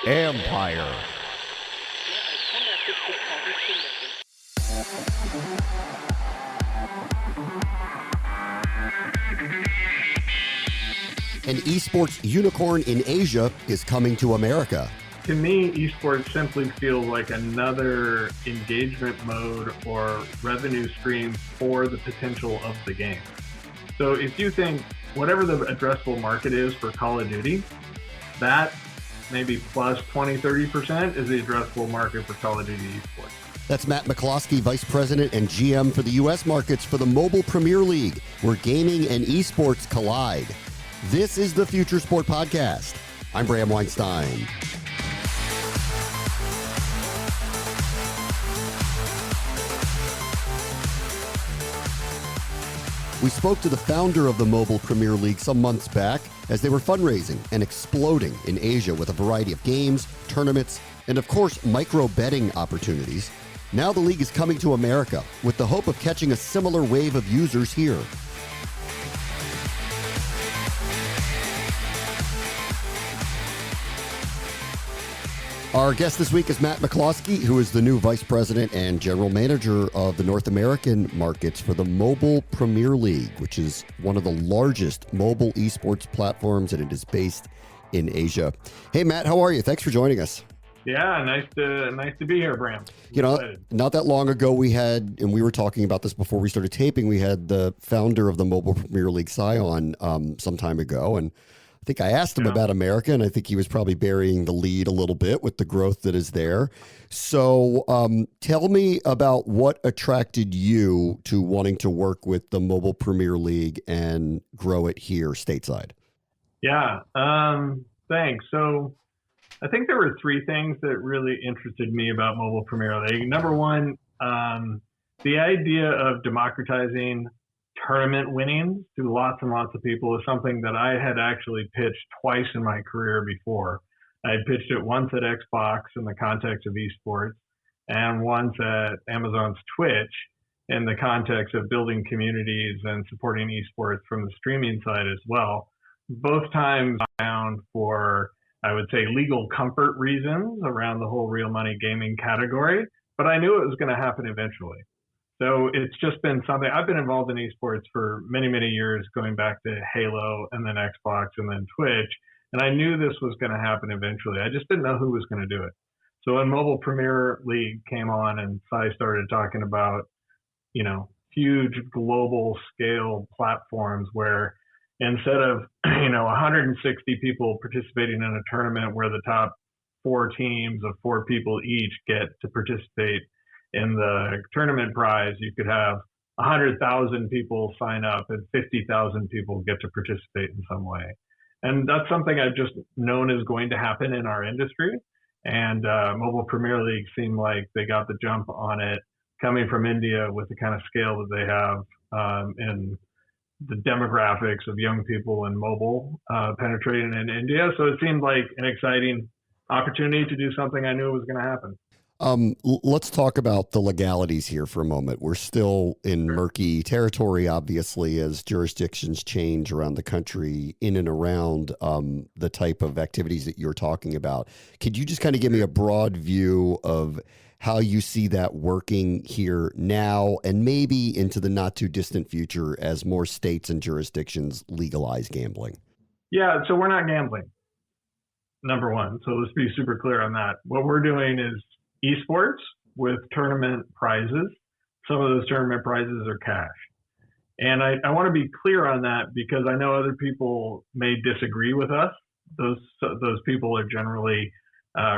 Empire. An esports unicorn in Asia is coming to America. To me, esports simply feels like another engagement mode or revenue stream for the potential of the game. So if you think whatever the addressable market is for Call of Duty, that maybe plus 20, 30% is the addressable market for Call of Duty esports. That's Matt McCloskey, Vice President and GM for the U.S. markets for the Mobile Premier League, where gaming and esports collide. This is the Future Sport Podcast. I'm Bram Weinstein. We spoke to the founder of the Mobile Premier League some months back as they were fundraising and exploding in Asia with a variety of games, tournaments, and of course, micro betting opportunities. Now the league is coming to America with the hope of catching a similar wave of users here. Our guest this week is Matt McCloskey, who is the new Vice President and General Manager of the North American markets for the Mobile Premier League, which is one of the largest mobile esports platforms, and it is based in Asia. Hey, Matt, how are you? Thanks for joining us. Yeah, nice to be here, Bram. You know, not that long ago we had, and we were talking about this before we started taping, we had the founder of the Mobile Premier League, Cy, on some time ago, and I think I asked him about America, and I think he was probably burying the lead a little bit with the growth that is there. So tell me about what attracted you to wanting to work with the Mobile Premier League and grow it here stateside. Yeah, thanks. So I think there were three things that really interested me about Mobile Premier League. Number one, the idea of democratizing tournament winnings to lots and lots of people is something that I had actually pitched twice in my career before. I had pitched it once at Xbox in the context of esports and once at Amazon's Twitch in the context of building communities and supporting esports from the streaming side as well. Both times found for, I would say, legal comfort reasons around the whole real money gaming category, but I knew it was going to happen eventually. So it's just been something. I've been involved in esports for many, many years, going back to Halo and then Xbox and then Twitch. And I knew this was going to happen eventually. I just didn't know who was going to do it. So when Mobile Premier League came on and Cy started talking about, huge global scale platforms where instead of, 160 people participating in a tournament where the top 4 teams of 4 people each get to participate in the tournament prize, you could have 100,000 people sign up and 50,000 people get to participate in some way. And that's something I've just known is going to happen in our industry. And Mobile Premier League seemed like they got the jump on it, coming from India with the kind of scale that they have in the demographics of young people and mobile penetrating in India. So it seemed like an exciting opportunity to do something I knew was going to happen. Let's talk about the legalities here for a moment. We're still in murky territory, obviously, as jurisdictions change around the country in and around the type of activities that you're talking about. Could you just kind of give me a broad view of how you see that working here now and maybe into the not too distant future as more states and jurisdictions legalize gambling? Yeah, so we're not gambling, number one. So let's be super clear on that. What we're doing is esports with tournament prizes. Some of those tournament prizes are cash. And I want to be clear on that because I know other people may disagree with us. Those people are generally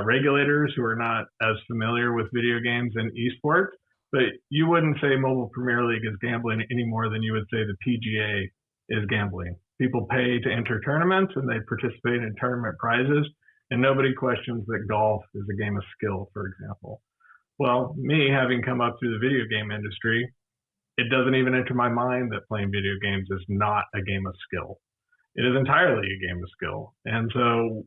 regulators who are not as familiar with video games and esports. But you wouldn't say Mobile Premier League is gambling any more than you would say the PGA is gambling. People pay to enter tournaments and they participate in tournament prizes. And nobody questions that golf is a game of skill, for example. Well, me having come up through the video game industry, it doesn't even enter my mind that playing video games is not a game of skill. It is entirely a game of skill. And so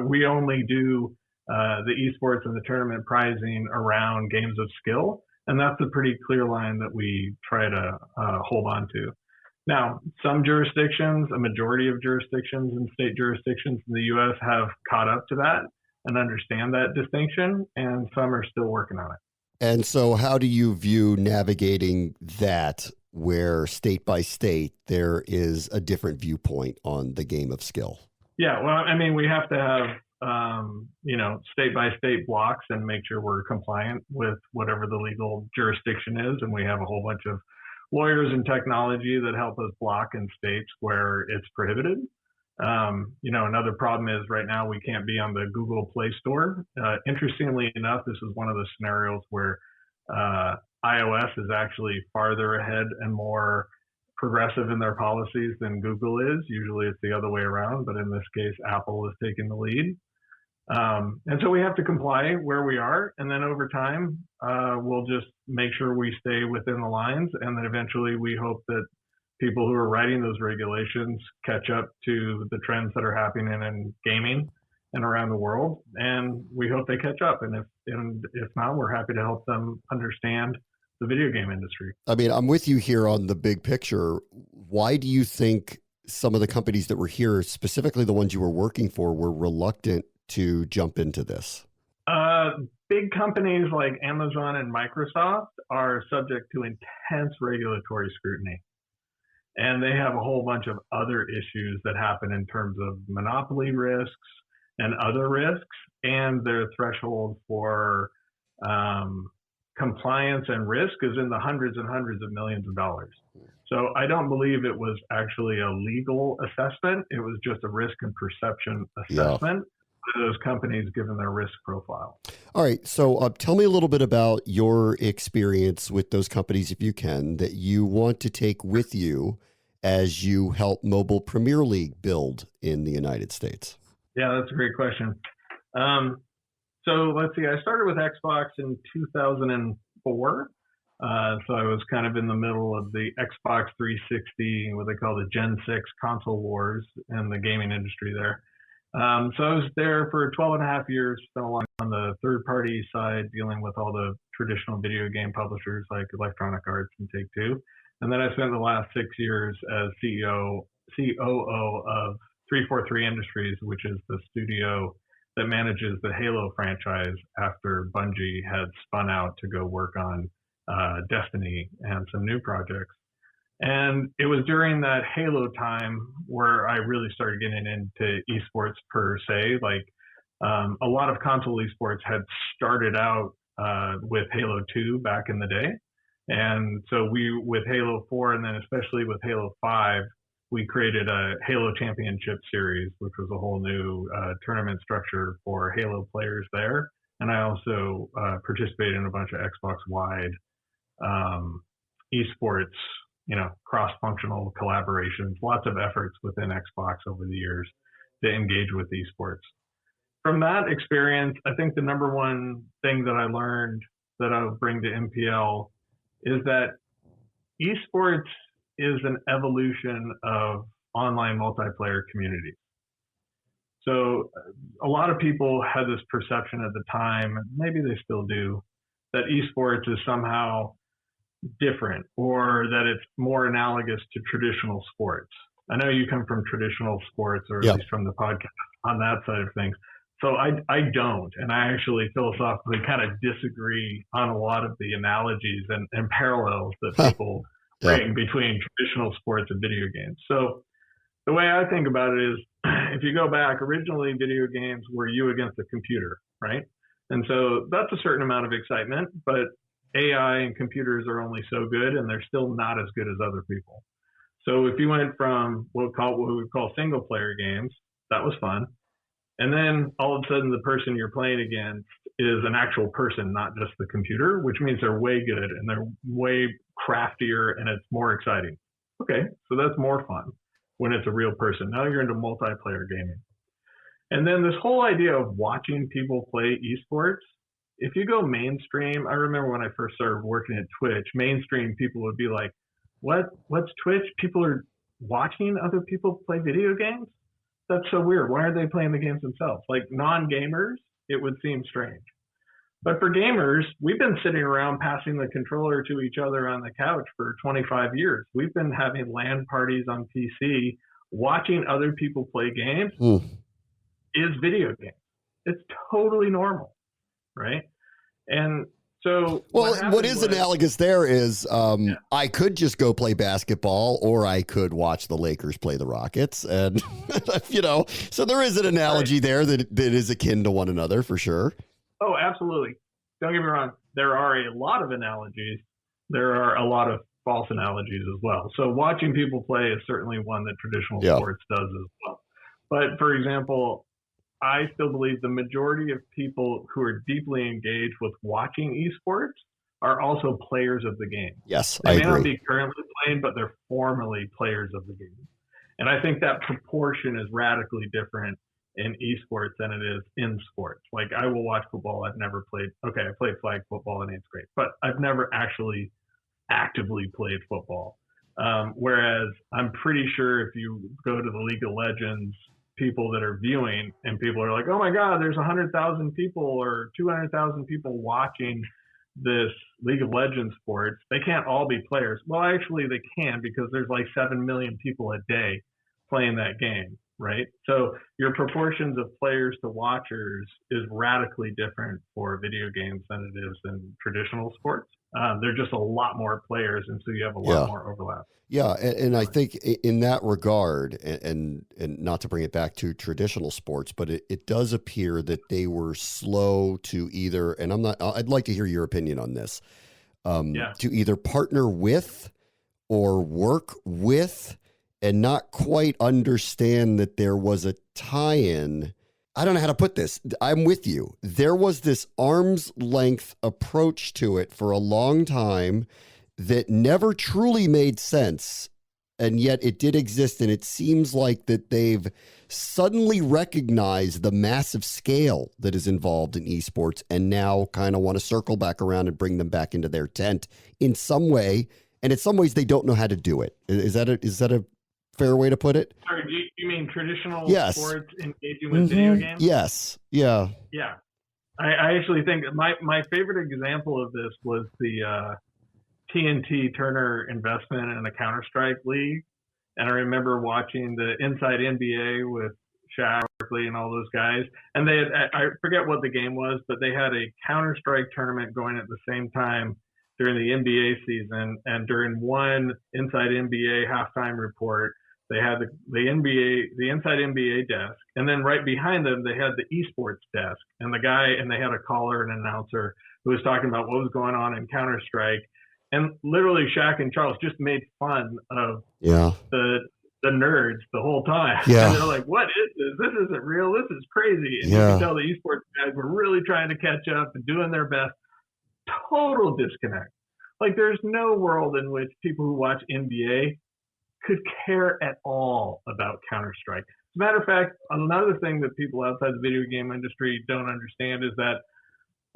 we only do the esports and the tournament prizing around games of skill. And that's a pretty clear line that we try to hold on to. Now, some jurisdictions, a majority of jurisdictions and state jurisdictions in the U.S. have caught up to that and understand that distinction, and some are still working on it. And so, how do you view navigating that where state by state there is a different viewpoint on the game of skill? Yeah, well, I mean, we have to have, state by state blocks and make sure we're compliant with whatever the legal jurisdiction is. And we have a whole bunch of lawyers and technology that help us block in states where it's prohibited. Another problem is right now we can't be on the Google Play Store. Interestingly enough, this is one of the scenarios where iOS is actually farther ahead and more progressive in their policies than Google is. Usually it's the other way around, but in this case, Apple is taking the lead. And so we have to comply where we are. And then over time, we'll just make sure we stay within the lines. And then eventually we hope that people who are writing those regulations catch up to the trends that are happening in gaming and around the world. And we hope they catch up. And if not, we're happy to help them understand the video game industry. I mean, I'm with you here on the big picture. Why do you think some of the companies that were here, specifically the ones you were working for, were reluctant to jump into this? Big companies like Amazon and Microsoft are subject to intense regulatory scrutiny. And they have a whole bunch of other issues that happen in terms of monopoly risks and other risks, and their threshold for compliance and risk is in the hundreds and hundreds of millions of dollars. So I don't believe it was actually a legal assessment. It was just a risk and perception assessment for those companies given their risk profile. All right. So tell me a little bit about your experience with those companies, if you can, that you want to take with you as you help Mobile Premier League build in the United States. Yeah, that's a great question. So let's see, I started with Xbox in 2004. So I was kind of in the middle of the Xbox 360, what they call the Gen 6 console wars in the gaming industry there. So I was there for 12 and a half years, spent a lot on the third party side, dealing with all the traditional video game publishers like Electronic Arts and Take-Two. And then I spent the last 6 years as COO of 343 Industries, which is the studio that manages the Halo franchise after Bungie had spun out to go work on Destiny and some new projects. And it was during that Halo time where I really started getting into esports per se. Like a lot of console esports had started out with Halo 2 back in the day. And so with Halo 4 and then especially with Halo 5, we created a Halo Championship Series, which was a whole new tournament structure for Halo players there. And I also participated in a bunch of Xbox-wide esports, cross-functional collaborations, lots of efforts within Xbox over the years to engage with esports. From that experience, I think the number one thing that I learned that I would bring to MPL is that esports is an evolution of online multiplayer communities. So a lot of people had this perception at the time, maybe they still do, that esports is somehow different or that it's more analogous to traditional sports. I know you come from traditional sports, or at least from the podcast on that side of things. So I don't, and I actually philosophically kind of disagree on a lot of the analogies and parallels that people bring between traditional sports and video games. So the way I think about it is, if you go back, originally video games were you against the computer, right? And so that's a certain amount of excitement, but AI and computers are only so good, and they're still not as good as other people. So if you went from what we would call single player games, that was fun. And then all of a sudden the person you're playing against is an actual person, not just the computer, which means they're way good and they're way craftier and it's more exciting. Okay, so that's more fun when it's a real person. Now you're into multiplayer gaming. And then this whole idea of watching people play esports, if you go mainstream, I remember when I first started working at Twitch, mainstream people would be like, what's Twitch? People are watching other people play video games? That's so weird. Why are they playing the games themselves? Like non-gamers, it would seem strange. But for gamers, we've been sitting around passing the controller to each other on the couch for 25 years. We've been having LAN parties on PC, watching other people play games is video games. It's totally normal, right? And so what is analogous there is I could just go play basketball, or I could watch the Lakers play the Rockets. And, so there is an analogy there that is akin to one another for sure. Oh, absolutely. Don't get me wrong. There are a lot of analogies. There are a lot of false analogies as well. So watching people play is certainly one that traditional sports does as well. But for example, I still believe the majority of people who are deeply engaged with watching esports are also players of the game. Yes, I agree. They may not be agree. currently playing, but they're formerly players of the game. And I think that proportion is radically different in esports than it is in sports. Like, I will watch football. I've never played. Okay, I played flag football and it's great, but I've never actually actively played football. Whereas I'm pretty sure if you go to the League of Legends, people that are viewing and people are like, oh my God, there's 100,000 people or 200,000 people watching this League of Legends sports. They can't all be players. Well, actually they can, because there's like 7 million people a day playing that game, right? So your proportions of players to watchers is radically different for video games than it is in traditional sports. There's just a lot more players, and so you have a lot more overlap. Yeah, and I think in that regard, and not to bring it back to traditional sports, but it does appear that they were slow to either, and I'd like to hear your opinion on this, to either partner with or work with and not quite understand that there was a tie-in. I don't know how to put this. I'm with you. There was this arm's length approach to it for a long time that never truly made sense, and yet it did exist, and it seems like that they've suddenly recognized the massive scale that is involved in esports and now kind of want to circle back around and bring them back into their tent in some way, and in some ways they don't know how to do it. Is that a fair way to put it? Sorry, do you mean traditional sports engaging with video games? Yes. Yeah. Yeah. I actually think my favorite example of this was the TNT Turner investment in a Counter-Strike league. And I remember watching the Inside NBA with Shaq Barkley and all those guys. And they had, I forget what the game was, but they had a Counter-Strike tournament going at the same time during the NBA season. And during one Inside NBA halftime report, they had the Inside NBA desk, and then right behind them they had the esports desk, and they had a caller and announcer who was talking about what was going on in Counter-Strike, and literally Shaq and Charles just made fun of the nerds the whole time. Yeah. And they're like, "What is this? This isn't real. This is crazy." And you can tell the esports guys were really trying to catch up and doing their best. Total disconnect. Like, there's no world in which people who watch NBA could care at all about Counter-Strike. As a matter of fact, another thing that people outside the video game industry don't understand is that,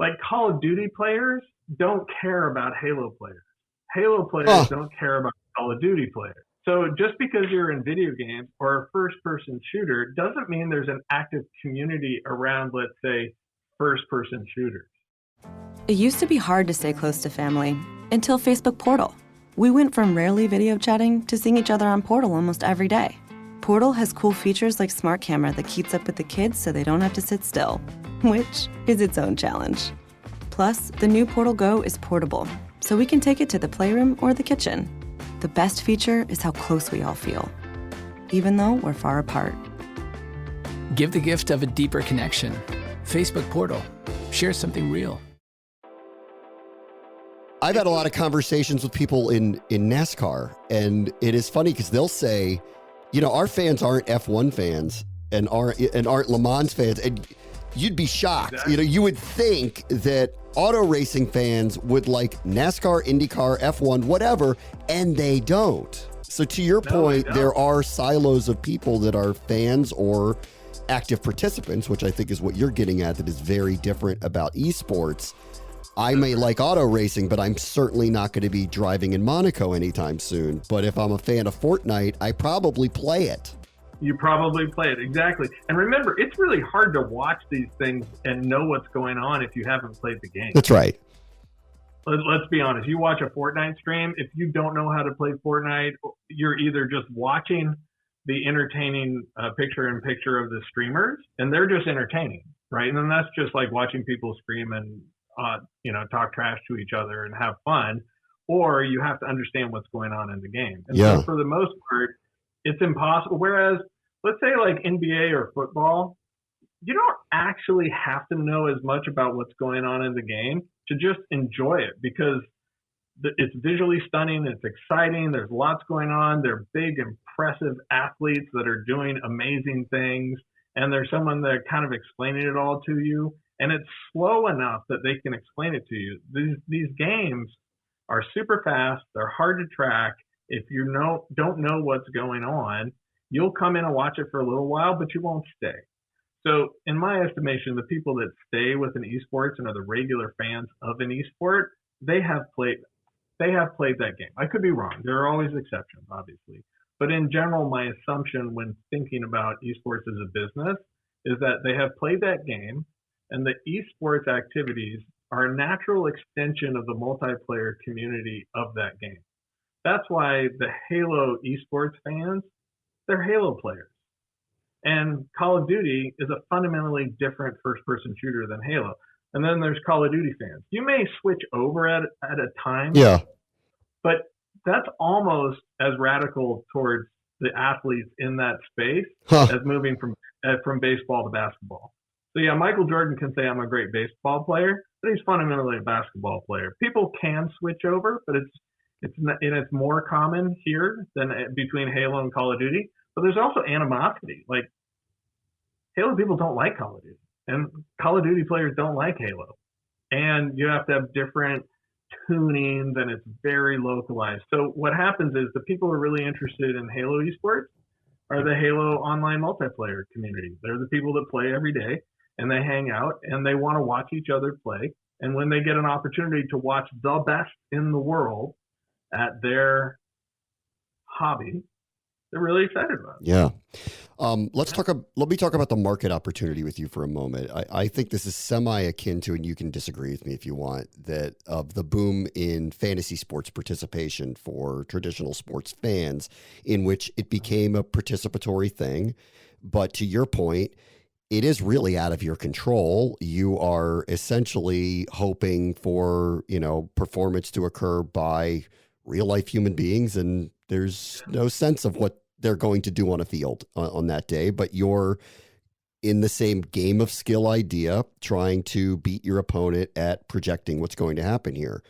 like, Call of Duty players don't care about Halo players. Halo players don't care about Call of Duty players. So just because you're in video games or a first-person shooter doesn't mean there's an active community around, let's say, first-person shooters. It used to be hard to stay close to family until Facebook Portal. We went from rarely video chatting to seeing each other on Portal almost every day. Portal has cool features like Smart Camera that keeps up with the kids so they don't have to sit still, which is its own challenge. Plus, the new Portal Go is portable, so we can take it to the playroom or the kitchen. The best feature is how close we all feel, even though we're far apart. Give the gift of a deeper connection. Facebook Portal. Share something real. I've had a lot of conversations with people in NASCAR, and it is funny because they'll say, our fans aren't F1 fans and aren't Le Mans fans, and you'd be shocked. Exactly. You would think that auto racing fans would like NASCAR, IndyCar, F1, whatever, and they don't. So to your point, there are silos of people that are fans or active participants, which I think is what you're getting at, that is very different about esports. I may like auto racing, but I'm certainly not going to be driving in Monaco anytime soon. But if I'm a fan of Fortnite, I probably play it. You probably play it, exactly. And remember, it's really hard to watch these things and know what's going on if you haven't played the game. That's right. Let's be honest. You watch a Fortnite stream, if you don't know how to play Fortnite, you're either just watching the entertaining picture-in-picture of the streamers, and they're just entertaining, right? And then that's just like watching people scream and talk trash to each other and have fun, or you have to understand what's going on in the game. And so for the most part, it's impossible. Whereas, let's say like NBA or football, you don't actually have to know as much about what's going on in the game to just enjoy it, because it's visually stunning, it's exciting, there's lots going on, they're big, impressive athletes that are doing amazing things, and there's someone that kind of explaining it all to you, and it's slow enough that they can explain it to you. These games are super fast, they're hard to track. If you don't know what's going on, you'll come in and watch it for a little while, but you won't stay. So in my estimation, the people that stay with an esports and are the regular fans of an esport, they have played that game. I could be wrong. There are always exceptions, obviously. But in general, my assumption when thinking about esports as a business is that they have played that game, and the esports activities are a natural extension of the multiplayer community of that game. That's why the Halo esports fans, they're Halo players. And Call of Duty is a fundamentally different first-person shooter than Halo. And then there's Call of Duty fans. You may switch over at a time. Yeah. But that's almost as radical towards the athletes in that space as moving from baseball to basketball. So yeah, Michael Jordan can say I'm a great baseball player, but he's fundamentally a basketball player. People can switch over, but it's more common here than between Halo and Call of Duty. But there's also animosity. Like, Halo people don't like Call of Duty, and Call of Duty players don't like Halo. And you have to have different tunings, and it's very localized. So what happens is the people who are really interested in Halo esports are the Halo online multiplayer community. They're the people that play every day, and they hang out, and they want to watch each other play. And when they get an opportunity to watch the best in the world at their hobby, they're really excited about it. Yeah. Let me talk about the market opportunity with you for a moment. I think this is semi-akin to, and you can disagree with me if you want, that of the boom in fantasy sports participation for traditional sports fans, in which it became a participatory thing. But to your point, it is really out of your control. You are essentially hoping for, performance to occur by real life human beings, and there's no sense of what they're going to do on a field on that day, but you're in the same game of skill idea, trying to beat your opponent at projecting what's going to happen here.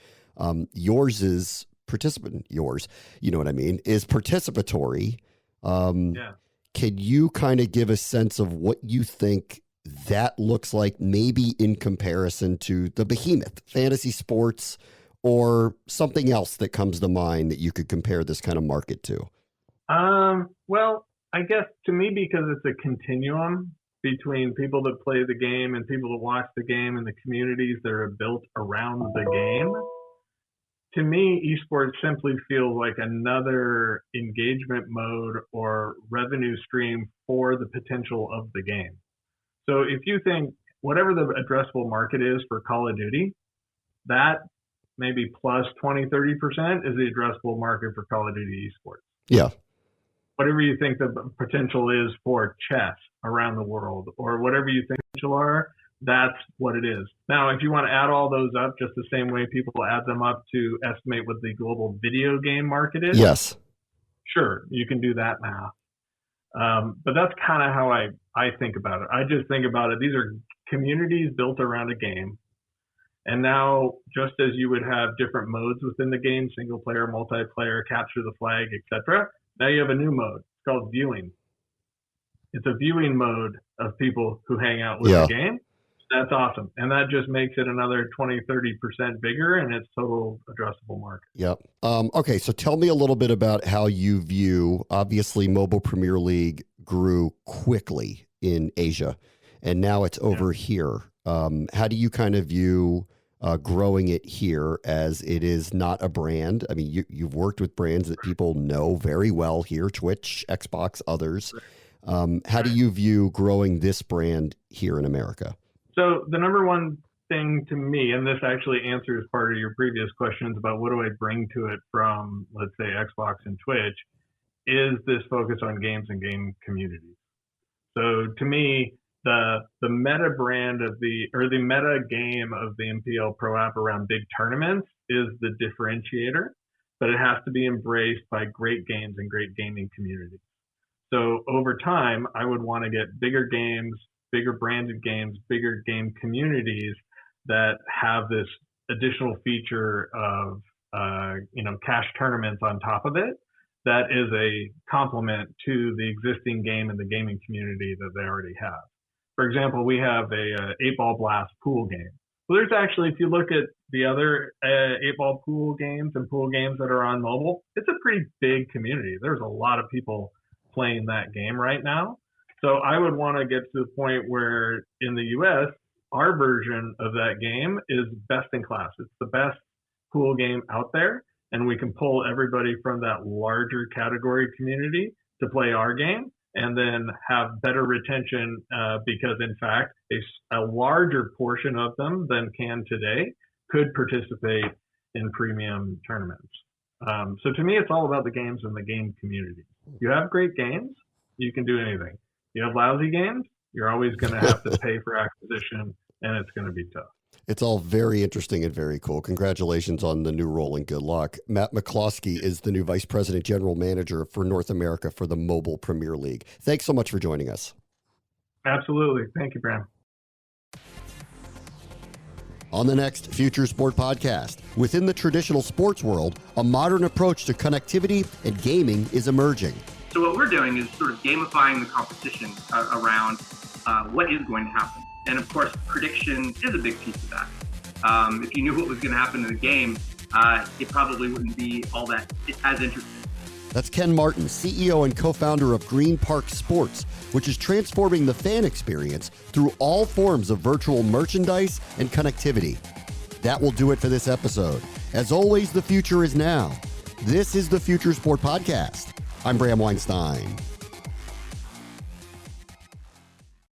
Yours is you know what I mean, is participatory. Can you kind of give a sense of what you think that looks like, maybe in comparison to the behemoth, fantasy sports, or something else that comes to mind that you could compare this kind of market to? Well, I guess to me, because it's a continuum between people that play the game and people that watch the game and the communities that are built around the game, to me, esports simply feels like another engagement mode or revenue stream for the potential of the game. So if you think whatever the addressable market is for Call of Duty, that maybe plus 20, 30% is the addressable market for Call of Duty esports. Yeah. Whatever you think the potential is for chess around the world, or whatever you think potential are, that's what it is. Now, if you want to add all those up just the same way people add them up to estimate what the global video game market is, yes, sure, you can do that math. But that's kind of how I think about it. I just think about it. These are communities built around a game. And now, just as you would have different modes within the game, single player, multiplayer, capture the flag, etc., now you have a new mode. It's called viewing. It's a viewing mode of people who hang out with the game. That's awesome. And that just makes it another 20, 30% bigger in its total addressable market. Yep. Okay, so tell me a little bit about how you view, obviously, Mobile Premier League grew quickly in Asia, and now it's over here. How do you kind of view growing it here, as it is not a brand? I mean, you've worked with brands that people know very well here, Twitch, Xbox, others. How do you view growing this brand here in America? So the number one thing to me, and this actually answers part of your previous questions about what do I bring to it from, let's say, Xbox and Twitch, is this focus on games and game communities. So to me, the meta brand of the meta game of the MPL Pro app around big tournaments is the differentiator, but it has to be embraced by great games and great gaming communities. So over time, I would want to get bigger games, bigger branded games, bigger game communities that have this additional feature of cash tournaments on top of it. That is a complement to the existing game and the gaming community that they already have. For example, we have a 8-Ball Blast pool game. Well, there's actually, if you look at the other 8-ball pool games and pool games that are on mobile, it's a pretty big community. There's a lot of people playing that game right now. So I would want to get to the point where in the US, our version of that game is best in class. It's the best pool game out there, and we can pull everybody from that larger category community to play our game and then have better retention because, in fact, a larger portion of them than can today could participate in premium tournaments. So to me, it's all about the games and the game community. You have great games, you can do anything. You have lousy games, you're always going to have to pay for acquisition, and it's going to be tough. It's all very interesting and very cool. Congratulations on the new role and good luck. Matt McCloskey is the new Vice President General Manager for North America for the Mobile Premier League. Thanks so much for joining us. Absolutely. Thank you, Bram. On the next Future Sport podcast, within the traditional sports world, a modern approach to connectivity and gaming is emerging. So what we're doing is sort of gamifying the competition around what is going to happen. And of course, prediction is a big piece of that. If you knew what was going to happen in the game, it probably wouldn't be all that as interesting. That's Ken Martin, CEO and co-founder of Green Park Sports, which is transforming the fan experience through all forms of virtual merchandise and connectivity. That will do it for this episode. As always, the future is now. This is the Future Sport Podcast. I'm Bram Weinstein.